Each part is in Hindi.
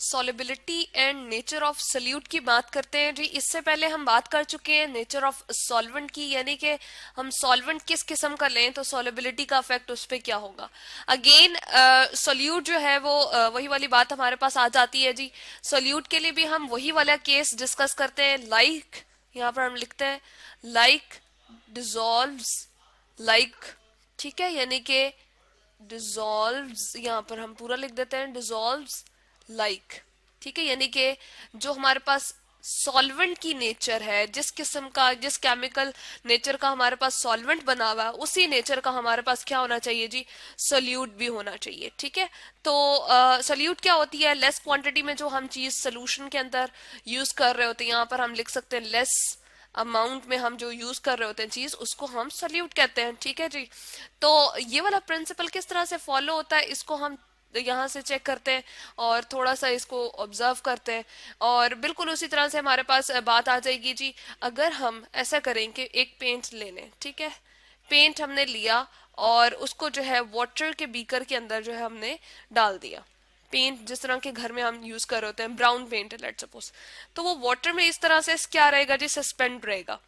Solubility and nature of solute की बात करते हैं जी। इससे पहले हम बात कर चुके हैं नेचर ऑफ सॉल्वेंट की, यानी कि हम सॉल्वेंट किस किस्म का लें तो सॉलिबिलिटी का इफेक्ट उस पर क्या होगा। अगेन सॉल्यूट जो है वो वही वाली बात हमारे पास आ जाती है जी। सॉल्यूट के लिए भी हम वही वाला केस डिस्कस करते हैं। लाइक यहाँ पर हम लिखते हैं लाइक डिजॉल्व्स लाइक, ठीक है, यानी कि डिजॉल्व्स, यहाँ पर हम पूरा लिख देते हैं डिजॉल्व्स लाइक, ठीक है, यानी कि जो हमारे पास सॉल्वेंट की नेचर है, जिस किस्म का जिस केमिकल नेचर का हमारे पास सॉल्वेंट बना हुआ है उसी नेचर का हमारे पास क्या होना चाहिए जी, सोल्यूट भी होना चाहिए। ठीक है, तो सोल्यूट क्या होती है, लेस क्वांटिटी में जो हम चीज सोल्यूशन के अंदर यूज कर रहे होते हैं, यहाँ पर हम लिख सकते हैं लेस अमाउंट में हम जो यूज कर रहे होते हैं चीज, उसको हम सोल्यूट कहते हैं। ठीक है जी, तो ये वाला प्रिंसिपल किस तरह से फॉलो होता है इसको हम यहाँ से चेक करते हैं और थोड़ा सा इसको ऑब्जर्व करते हैं, और बिल्कुल उसी तरह से हमारे पास बात आ जाएगी जी। अगर हम ऐसा करें कि एक पेंट ले लें, ठीक है, पेंट हमने लिया और उसको जो है वाटर के बीकर के अंदर जो है हमने डाल दिया। पेंट जिस तरह के घर में हम यूज कर रहे होते हैं, ब्राउन पेंट है लेट सपोज, तो वो वाटर में इस तरह से क्या रहेगा जी, सस्पेंड रहेगा,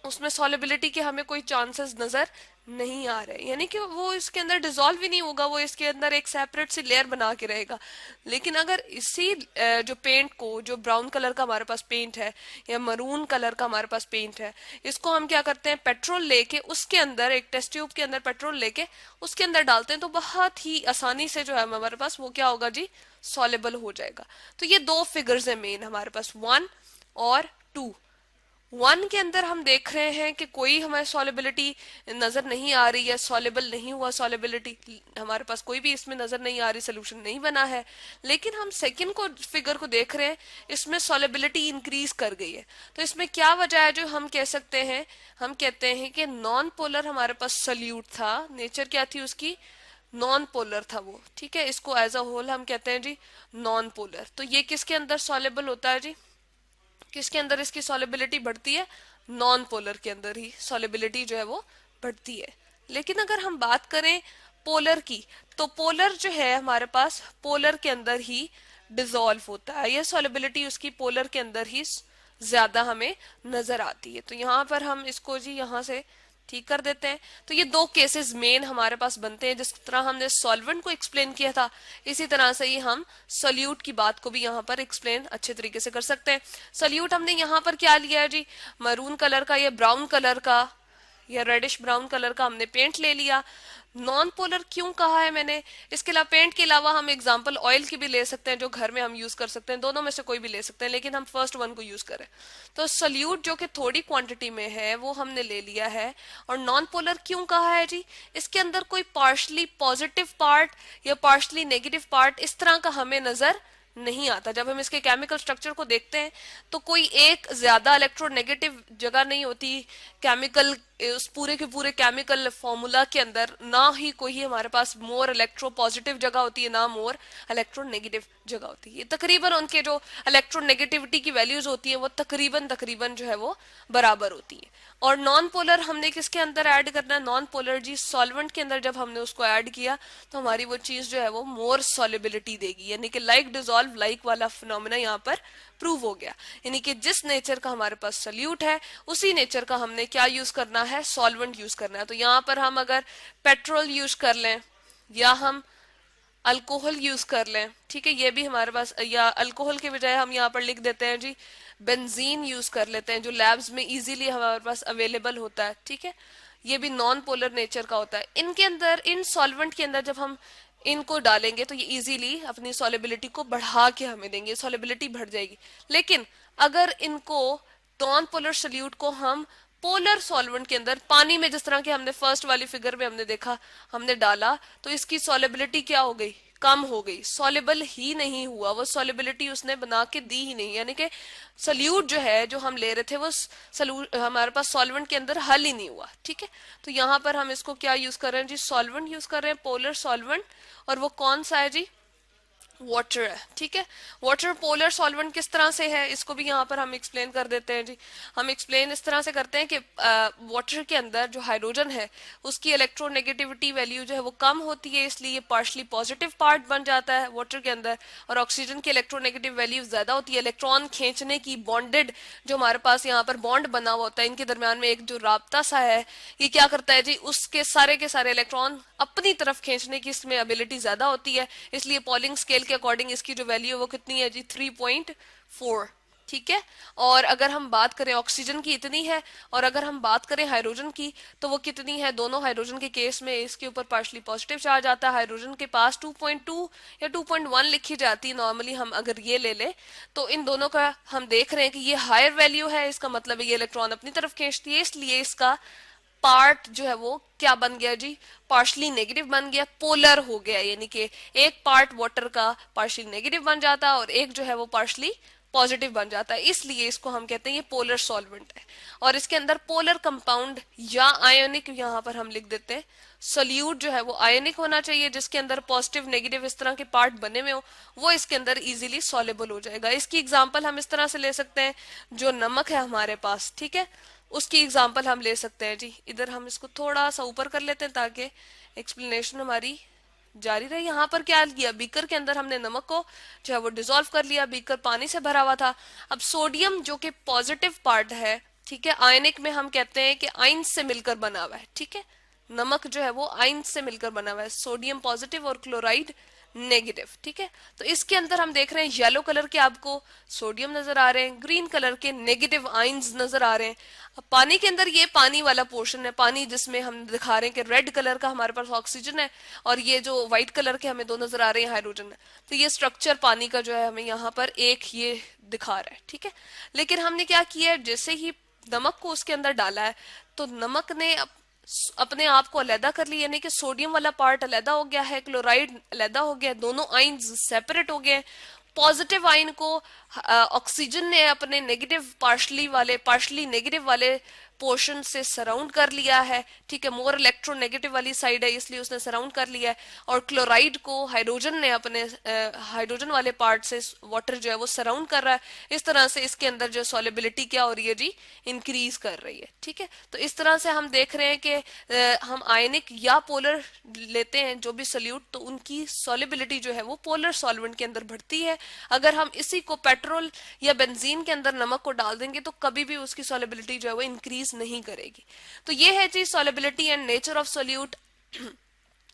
उसमें सॉलिबिलिटी के हमें कोई चांसेस नजर नहीं आ रहे, यानी कि वो इसके अंदर डिजोल्व ही नहीं होगा, वो इसके अंदर एक सेपरेट सी लेयर बना के रहेगा। लेकिन अगर इसी जो पेंट को, जो ब्राउन कलर का हमारे पास पेंट है या मरून कलर का हमारे पास पेंट है, इसको हम क्या करते हैं, पेट्रोल लेके उसके अंदर, एक टेस्ट ट्यूब के अंदर पेट्रोल लेके उसके अंदर डालते हैं, तो बहुत ही आसानी से जो है हमारे पास वो क्या होगा जी, सॉलेबल हो जाएगा। तो ये दो फिगर्स है मेन हमारे पास, 1 और 2। 1 के अंदर हम देख रहे हैं कि कोई हमें सॉलिबिलिटी नजर नहीं आ रही है, सॉलेबल नहीं हुआ, सॉलिबिलिटी हमारे पास कोई भी इसमें नजर नहीं आ रही, सोल्यूशन नहीं बना है। लेकिन हम सेकंड को फिगर को देख रहे हैं, इसमें सॉलिबिलिटी इंक्रीज कर गई है। तो इसमें क्या वजह है जो हम कह सकते हैं, हम कहते हैं कि नॉन पोलर हमारे पास सल्यूट था, नेचर क्या थी उसकी, नॉन पोलर था वो। ठीक है, इसको एज अ होल हम कहते हैं जी नॉन पोलर। तो ये किसके अंदर सॉलेबल होता है जी, किसके अंदर इसकी सॉलिबिलिटी बढ़ती है, नॉन पोलर के अंदर ही सॉलिबिलिटी जो है वो बढ़ती है। लेकिन अगर हम बात करें पोलर की, तो पोलर जो है हमारे पास पोलर के अंदर ही डिसॉल्व होता है, यह सॉलिबिलिटी उसकी पोलर के अंदर ही ज्यादा हमें नजर आती है। तो यहाँ पर हम इसको जी यहाँ से ठीक कर देते हैं। तो ये दो केसेस मेन हमारे पास बनते हैं, जिस तरह हमने सॉल्वेंट को एक्सप्लेन किया था इसी तरह से ही हम सोल्यूट की बात को भी यहाँ पर एक्सप्लेन अच्छे तरीके से कर सकते हैं। सोल्यूट हमने यहाँ पर क्या लिया है जी, मरून कलर का या ब्राउन कलर का या रेडिश ब्राउन कलर का हमने पेंट ले लिया। नॉन पोलर क्यों कहा है मैंने, इसके अलावा पेंट के अलावा हम एग्जांपल ऑयल की भी ले सकते हैं जो घर में हम यूज कर सकते हैं, दोनों में से कोई भी ले सकते हैं, लेकिन हम फर्स्ट वन को यूज करें। तो सोल्यूट जो कि थोड़ी क्वांटिटी में है वो हमने ले लिया है। और नॉन पोलर क्यों कहा है जी, इसके अंदर कोई पार्शली पॉजिटिव पार्ट या पार्शली नेगेटिव पार्ट इस तरह का हमें नजर नहीं आता। जब हम इसके केमिकल स्ट्रक्चर को देखते हैं तो कोई एक ज्यादा इलेक्ट्रोनेगेटिव जगह नहीं होती केमिकल, उस पूरे के पूरे केमिकल फॉर्मूला के अंदर ना ही कोई हमारे पास मोर इलेक्ट्रो पॉजिटिव जगह होती है ना मोर इलेक्ट्रोनेगेटिव जगह होती है। तकरीबन उनके जो इलेक्ट्रोनेगेटिविटी की वैल्यूज होती है वो तकरीबन तकरीबन जो है वो बराबर होती है। और नॉन पोलर हमने किसके अंदर ऐड करना है, नॉन पोलर जी सॉल्वेंट के अंदर जब हमने उसको ऐड किया तो हमारी वो चीज जो है वो मोर सॉलिबिलिटी देगी, यानी कि लाइक डिसॉल्व लाइक वाला फिनोमेना यहाँ पर प्रूव हो गया। यानी कि जिस नेचर का हमारे पास सोल्यूट है उसी नेचर का हमने क्या यूज करना है, सॉल्वेंट यूज करना है। तो यहाँ पर हम अगर पेट्रोल यूज कर लें या हम अल्कोहल यूज कर लें, ठीक है, ये भी हमारे पास, या अल्कोहल के बजाय हम यहाँ पर लिख देते हैं जी बेंजीन यूज कर लेते हैं, जो लैब्स में इजीली हमारे पास अवेलेबल होता है। ठीक है, ये भी नॉन पोलर नेचर का होता है। इनके अंदर, इन सॉल्वेंट के अंदर जब हम इनको डालेंगे तो ये इजीली अपनी सॉलिबिलिटी को बढ़ा के हमें देंगे, सॉलिबिलिटी बढ़ जाएगी। लेकिन अगर इनको नॉन पोलर सोल्यूट को हम पोलर सॉल्वेंट के अंदर पानी में, जिस तरह के हमने फर्स्ट वाली फिगर में हमने देखा, हमने डाला तो इसकी सॉलिबिलिटी क्या हो गई, कम हो गई, सॉलेबल ही नहीं हुआ, वो सॉलिबिलिटी उसने बना के दी ही नहीं। यानी कि सोल्यूट जो है जो हम ले रहे थे वो हमारे पास सॉल्वेंट के अंदर हल ही नहीं हुआ। ठीक है, तो यहाँ पर हम इसको क्या यूज कर रहे हैं जी, सॉल्वेंट यूज कर रहे हैं, पोलर सॉल्वेंट। और वो कौन सा है जी, वाटर है, ठीक है। वाटर पोलर सॉल्वेंट किस तरह से है, इसको भी यहाँ पर हम एक्सप्लेन कर देते हैं जी। हम एक्सप्लेन इस तरह से करते हैं कि वाटर के अंदर जो हाइड्रोजन है उसकी इलेक्ट्रोनेगेटिविटी वैल्यू जो है वो कम होती है, इसलिए पार्शली पॉजिटिव पार्ट बन जाता है वाटर के अंदर। और ऑक्सीजन की इलेक्ट्रोनेगेटिव वैल्यू ज्यादा होती है, इलेक्ट्रॉन खींचने की बॉन्डेड जो हमारे पास यहाँ पर बॉन्ड बना हुआ होता है इनके दरमियान में एक जो राब्ता सा है, ये क्या करता है जी, उसके सारे के सारे इलेक्ट्रॉन अपनी तरफ खींचने की इसमें एबिलिटी ज्यादा होती है, इसलिए पॉलिंग स्केल के अकॉर्डिंग इसकी जो वैल्यू है वो कितनी है जी, 3.4, ठीक है। और अगर हम बात करें ऑक्सीजन की इतनी है, और अगर हम बात करें हाइड्रोजन की तो वो कितनी है, दोनों हाइड्रोजन के केस में इसके ऊपर पार्शली पॉजिटिव चार्ज आता है, हाइड्रोजन के पास 2.2 या 2.1 लिखी जाती है नॉर्मली, हम अगर ये ले ले तो इन दोनों का हम देख रहे हैं कि ये हायर वैल्यू है, इसका मतलब है ये इलेक्ट्रॉन अपनी तरफ खींचती है, इसलिए इसका पार्ट जो है वो क्या बन गया जी, पार्शली नेगेटिव बन गया, पोलर हो गया, यानी कि एक पार्ट वाटर का पार्शली नेगेटिव बन जाता है और एक जो है वो पार्शली पॉजिटिव बन जाता है, इसलिए इसको हम कहते हैं ये पोलर सॉल्वेंट है। और इसके अंदर पोलर कंपाउंड या आयोनिक यहाँ पर हम लिख देते हैं, सोल्यूट जो है वो आयोनिक होना चाहिए, जिसके अंदर पॉजिटिव नेगेटिव इस तरह के पार्ट बने हुए हो, वो इसके अंदर इजीली सॉलेबल हो जाएगा। इसकी एग्जांपल हम इस तरह से ले सकते हैं, जो नमक है हमारे पास, ठीक है, उसकी एग्जांपल हम ले सकते हैं जी। इधर हम इसको थोड़ा सा ऊपर कर लेते हैं ताकि एक्सप्लेनेशन हमारी जारी रहे। यहाँ पर क्या किया, बीकर के अंदर हमने नमक को जो है वो डिसॉल्व कर लिया, बीकर पानी से भरा हुआ था। अब सोडियम जो कि पॉजिटिव पार्ट है, ठीक है, आयनिक में हम कहते हैं कि आयन से मिलकर बना हुआ है, ठीक है, नमक जो है वो आयन से मिलकर बना हुआ है, सोडियम पॉजिटिव और क्लोराइड नेगेटिव, ठीक है। तो इसके अंदर हम देख रहे हैं येलो कलर के आपको सोडियम नजर आ रहे हैं, ग्रीन कलर के नेगेटिव आयंस नजर आ रहे हैं। अब पानी के अंदर ये पानी वाला पोर्शन है, पानी जिसमें हम दिखा रहे हैं कि रेड कलर का हमारे पास ऑक्सीजन है और ये जो व्हाइट कलर के हमें दो नजर आ रहे हैं हाइड्रोजन है। तो ये स्ट्रक्चर पानी का जो है हमें यहाँ पर एक ये दिखा रहा है, ठीक है। लेकिन हमने क्या किया है, जैसे ही नमक को उसके अंदर डाला है तो नमक ने अपने आप को अलहदा कर लिया, यानी कि सोडियम वाला पार्ट अलहदा हो गया है, क्लोराइड अलहदा हो गया, दोनों आयंस सेपरेट हो गए। पॉजिटिव आयन को ऑक्सीजन ने अपने नेगेटिव पार्शली नेगेटिव वाले पोर्शन से सराउंड कर लिया है, ठीक है, मोर इलेक्ट्रोनेगेटिव वाली साइड है इसलिए उसने सराउंड कर लिया है। और क्लोराइड को हाइड्रोजन ने अपने हाइड्रोजन वाले पार्ट से वाटर जो है वो सराउंड कर रहा है। इस तरह से इसके अंदर जो सॉलिबिलिटी क्या हो रही है जी, इंक्रीज कर रही है, ठीक है। तो इस तरह से हम देख रहे हैं कि हम आयनिक या पोलर लेते हैं जो भी सोल्यूट, तो उनकी सॉलिबिलिटी जो है वो पोलर सॉल्वेंट के अंदर बढ़ती है। अगर हम इसी को पेट्रोल या बेंजीन के अंदर नमक को डाल देंगे तो कभी भी उसकी सॉलिबिलिटी जो है वो इंक्रीज नहीं करेगी। तो ये है जी solubility and nature of solute.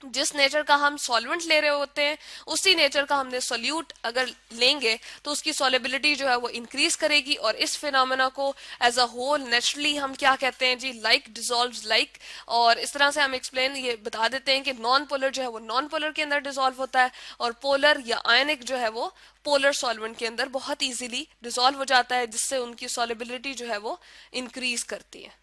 जिस नेचर का हम सॉल्वेंट ले रहे होते हैं उसी नेचर का हमने सोल्यूट अगर लेंगे तो उसकी सॉलिबिलिटी जो है वो इंक्रीज करेगी। और इस फिनोमेना को एज अ होल नेचुरली हम क्या कहते हैं जी, लाइक डिसॉल्व्स लाइक। और इस तरह से हम एक्सप्लेन ये बता देते हैं कि नॉन पोलर जो है वो नॉन पोलर के अंदर डिसॉल्व होता है और पोलर या आयनिक जो है वो पोलर सॉल्वेंट के अंदर बहुत इजीली डिसॉल्व हो जाता है, जिससे उनकी सॉलिबिलिटी जो है वो इंक्रीज करती है।